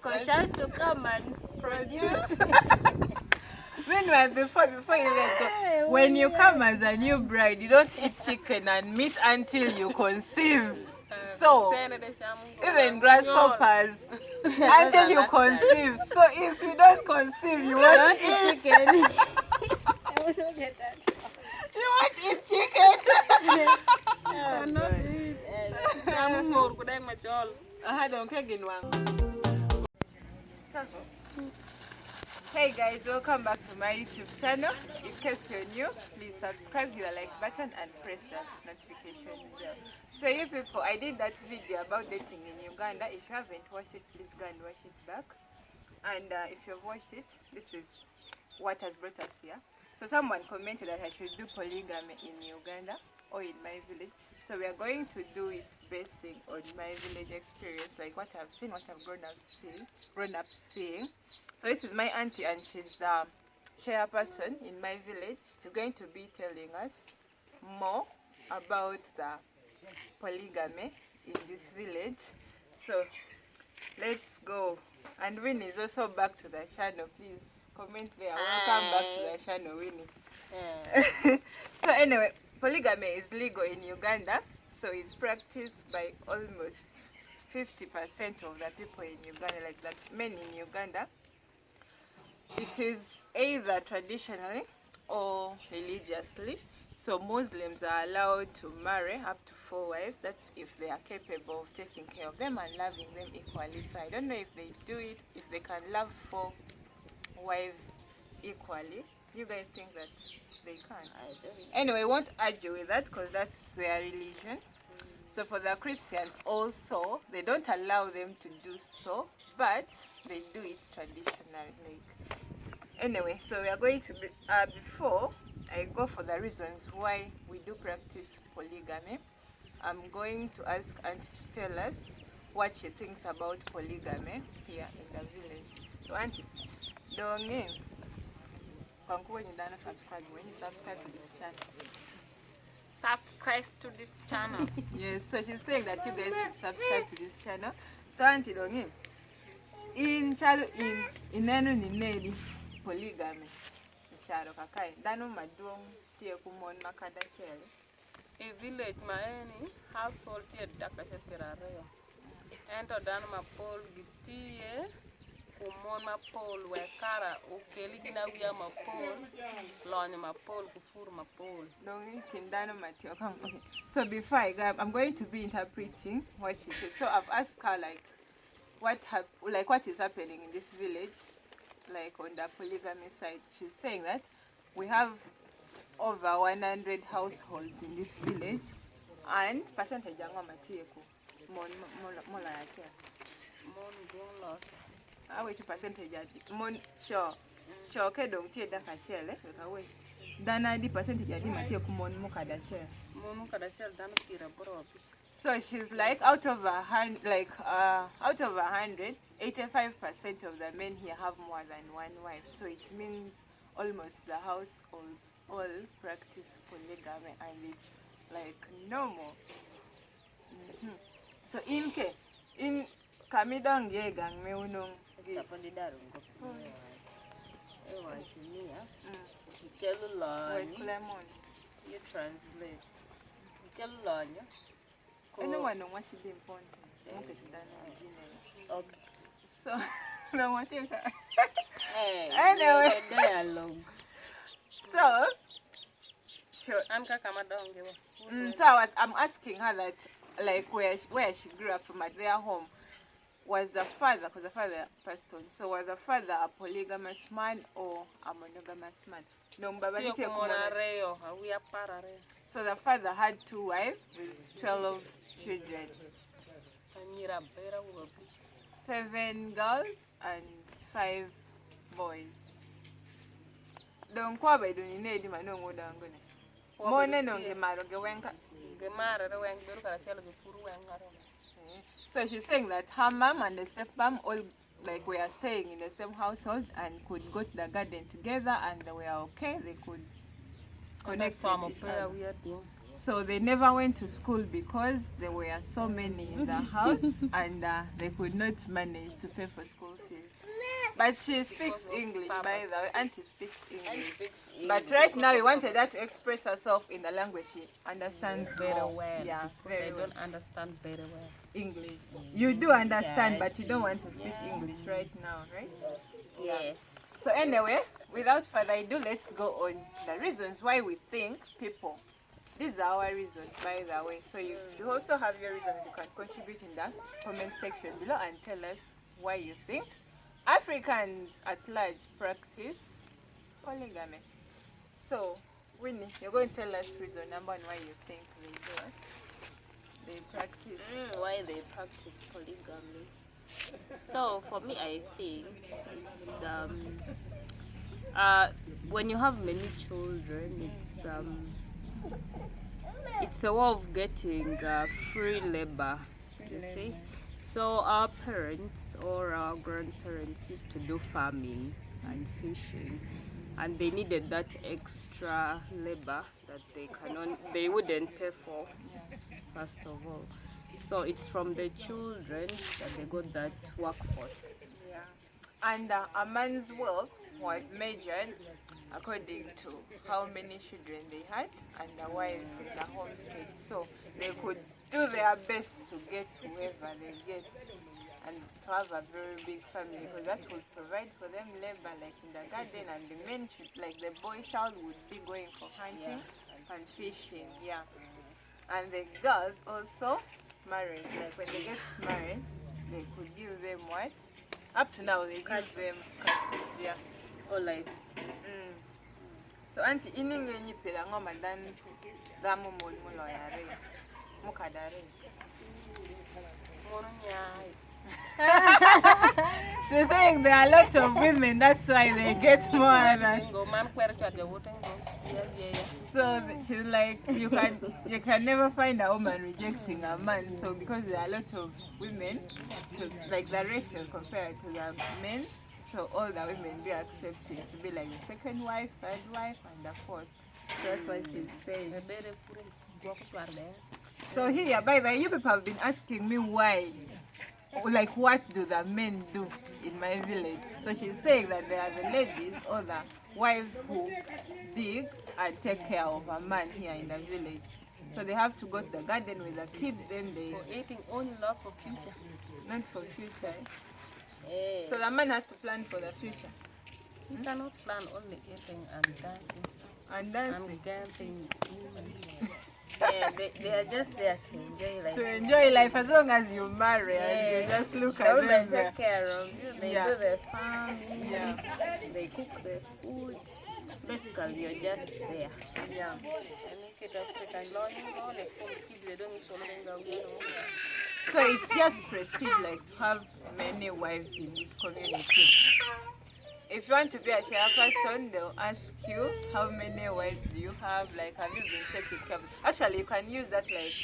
Because she has to come and produce. Meanwhile, before you guys go, when you come as a new bride, you don't eat chicken and meat until you conceive. So, even grasshoppers, until you conceive. So, if you don't conceive, you won't eat chicken. You won't eat chicken. Hey guys, welcome back to my YouTube channel. In case you're new, please subscribe, hit the like button and press the notification bell. So you people, I did that video about dating in Uganda. If you haven't watched it, please go and watch it back. And if you've watched it, this is what has brought us here. So someone commented that I should do polygamy in Uganda or in my village. So we are going to do it basing on my village experience, like what I've seen, what I've grown up seeing. So this is my auntie and she's the chairperson in my village. She's going to be telling us more about the polygamy in this village. So let's go. And Winnie is also back to the channel. Please comment there. Welcome back to the channel, Winnie. So anyway, polygamy is legal in Uganda. So it's practiced by almost 50% of the people in Uganda, like that men in Uganda. It is either traditionally or religiously. So Muslims are allowed to marry up to 4 wives. That's if they are capable of taking care of them and loving them equally. So I don't know if they do it, if they can love 4 wives equally. You guys think that they can? I don't. Anyway, I won't argue with that because that's their religion. So for the Christians also, they don't allow them to do so, but they do it traditionally. Anyway, so we are going to be, before I go for the reasons why we do practice polygamy, I'm going to ask Auntie to tell us what she thinks about polygamy here in the village. So Auntie, when you subscribe to this channel. Subscribe to this channel. Yes, so she's saying that you guys should subscribe to this channel. So Auntie Dongi, in chalo in neno ni nedi polygamy. Chalo kakai. Dano madung tiye kumon makada shele. A village maeni household tiye dakashe pirareo. Ento dano mapol gitiye kumon mapol wekara ukeli gina wia mapol lonye mapol kufuru mapol. Dongi kindano mati. Okay. So before I go, I'm going to be interpreting what she said. So I've asked her what is happening in this village, like on the polygamy side. She's saying that we have over 100 households in this village, and percentage yango matieku mola ya chair. Mon gong Which percentage mon sure ke dong tie da ka shele ka we dana di percentage ya di matieku mon mukada share. Mon kadashel dano kira bro. So she's like out of 100, 85% of the men here have more than 1 wife. So it means almost the households all practice polygamy, and it's like normal. So in kamidong ye gang me unong di. You translate. Anyone know what she did important. Okay. So no one think Hey. Anyway. Dialogue. So sure. So I'm asking her that, like, where she grew up from at their home, was the father, because the father passed on, so was the father a polygamous man or a monogamous man? No, so the father had 2 wives with 12 children, 7 girls and 5 boys. Don't kwa do ni nedi manongo dangone. Mone nonge maro ge wenka. So she's saying that her mom and the stepmom all like were staying in the same household and could go to the garden together and they were okay. They could connect with each other. So they never went to school because there were so many in the house and they could not manage to pay for school fees. But she speaks English, by the way. Auntie speaks English. But right now, we wanted her to express herself in the language she understands very more. well. Yeah, Because very I well. don't understand very well. English. You do understand, but you don't want to speak English right now, right? Yes. So anyway, without further ado, let's go on the reasons why we think people. These are our reasons, by the way. So if you also have your reasons, you can contribute in the comment section below and tell us why you think Africans at large practice polygamy. So, Winnie, you're going to tell us reason number one why you think they do it. They practice. Why they practice polygamy? So for me, I think it's when you have many children, it's a way of getting free labor. You see. So our parents or our grandparents used to do farming and fishing, and they needed that extra labor that they wouldn't pay for, first of all. So it's from the children that they got that workforce. Yeah. And a man's wealth was measured according to how many children they had and the wives in the homestead. So they could do their best to get whoever they get and to have a very big family, because that will provide for them labor like in the garden, and the men should, like the boy child would be going for hunting and fishing. Yeah. And the girls also married, like when they get married, they could give them what? Up to now they give them cattle, yeah. Or like So auntie iningenyi pela ngoma dan damu mulo yare mukadare. She's saying there are a lot of women, that's why they get more than. So she's like, you can never find a woman rejecting a man. So because there are a lot of women, like the ratio compared to the men, so all the women be accepted to be like the second wife, third wife, and the fourth. So that's what she's saying. So here, by the way, you people have been asking me why, like what do the men do in my village? So she's saying that there are the ladies or the wives who dig and take care of a man here in the village. So they have to go to the garden with the kids, then they... for eating only love for future. Not for future. So the man has to plan for the future. You cannot plan only eating and dancing. And dancing. And getting women. Yeah, they are just there to enjoy life. To enjoy life as long as you marry and you just look at them. The women take care of you. They do the farming. Yeah. They cook the food. Basically, you're just there. Yeah. So it's just prestige, like to have many wives in this community. If you want to be a chairperson, they'll ask you how many wives do you have, like have you been taking care of them? Actually, you can use that like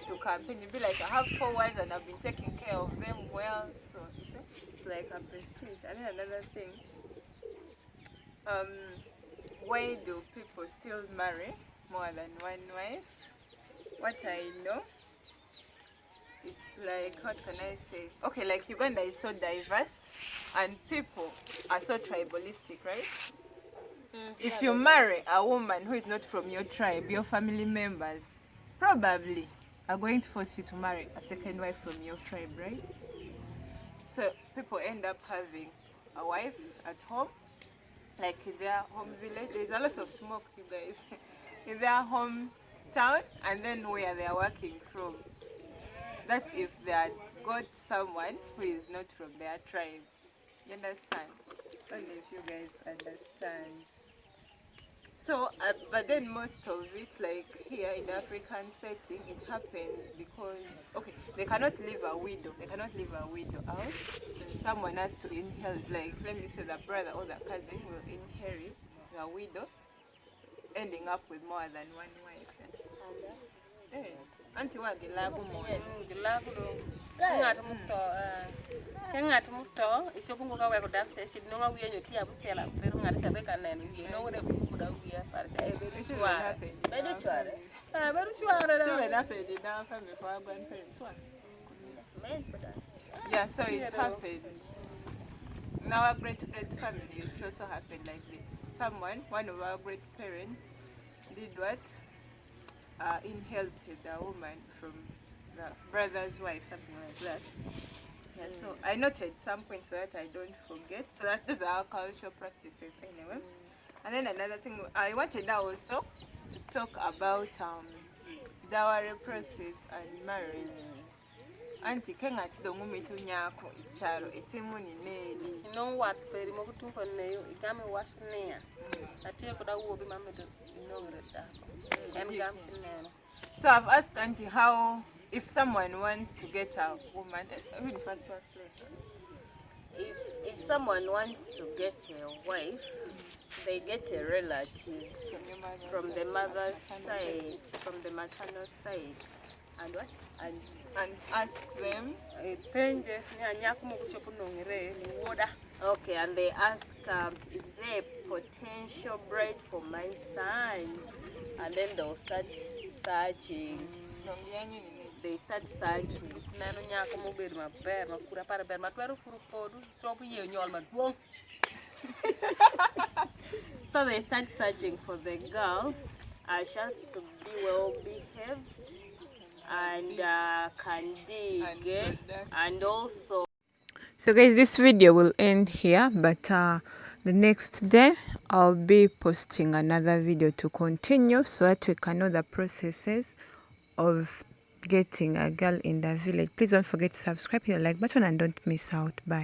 to campaign. You'll be like, I have 4 wives and I've been taking care of them well. So you see, it's like a prestige. And then another thing, why do people still marry more than one wife? What I know, it's like, what can I say? Okay, like Uganda is so diverse and people are so tribalistic, right? If you marry a woman who is not from your tribe, your family members probably are going to force you to marry a second wife from your tribe, right? So people end up having a wife at home, like in their home village. There's a lot of smoke, you guys, in their hometown, and then where they are working from. That's if they had got someone who is not from their tribe. You understand? Only if you guys understand. So, but then most of it, like here in the African setting, it happens because, okay, they cannot leave a widow. They cannot leave a widow out. Someone has to inherit, like, let me say the brother or the cousin will inherit the widow, ending up with more than one wife. Auntie, what the lago more? Ngat mukto isopungo ka weko dak se sid nonga wiya nyoti abusela pero ngat sabe kanene wiya no wore fuku da wiya par se very sure bedo chware Very sure. So it happened in our family for our grandparents. What? Yeah, so it happened. In our great family, it also happened like this. One of our great parents, did what? Inherited a woman from the brother's wife, something like that. Yeah, so I noted some points so that I don't forget. So that those are our cultural practices anyway. And then another thing, I wanted now also to talk about dowry process and marriage. Anti kenga tidongu mitu nyako icharo etimu ni neli. You know what? Very much to neyo. Igame wash neya. Atiye kuda uobi mameto inongre dako. So I've asked Auntie how, if someone wants to get a woman, If someone wants to get a wife, they get a relative from the mother's side, from the maternal side, and what? And ask them. Okay, and they ask, is there a potential bride for my son? And then they'll start searching. They start searching. So they start searching for the girl. She has to be well behaved and can dig, and also. So guys, this video will end here, but the next day I'll be posting another video to continue so that we can know the processes of getting a girl in the village. Please don't forget to subscribe, hit the like button, and don't miss out. Bye.